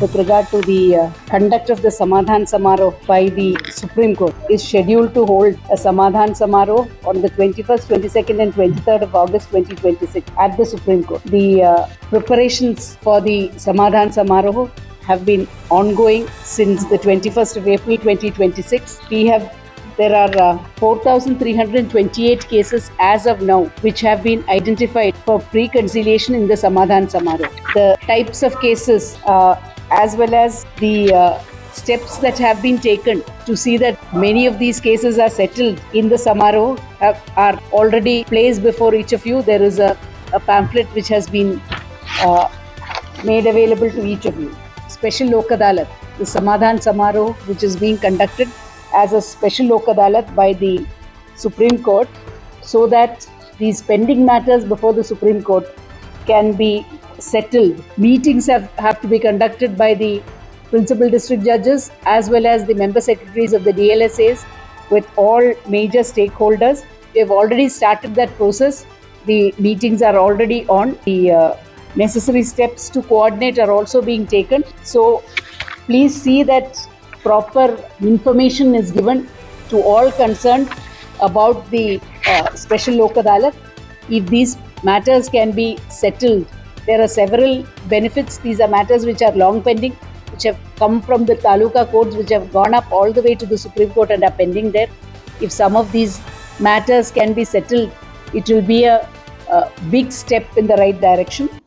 with regard to the conduct of the Samadhan Samarah by the Supreme Court is scheduled to hold a Samadhan Samarah on the 21st, 22nd and 23rd of August 2026 at the Supreme Court. The preparations for the Samadhan Samarah have been ongoing since the 21st of April 2026. There are 4,328 cases as of now which have been identified for pre-conciliation in the Samadhan Samarah. The types of cases as well as the steps that have been taken to see that many of these cases are settled in the Samarah are already placed before each of you. There is a pamphlet which has been made available to each of you. Special Lok Adalat, the Samadhan Samarah, which is being conducted as a special Lok Adalat by the Supreme Court, so that these pending matters before the Supreme Court can be settled. Meetings have to be conducted by the principal district judges as well as the member secretaries of the DLSAs with all major stakeholders. We have already started that process. The meetings are already on. The necessary steps to coordinate are also being taken. So please see that proper information is given to all concerned about the special Lok Adalat. If these matters can be settled, there are several benefits. These are matters which are long pending, which have come from the Taluka courts, which have gone up all the way to the Supreme Court and are pending there. If some of these matters can be settled, it will be a big step in the right direction.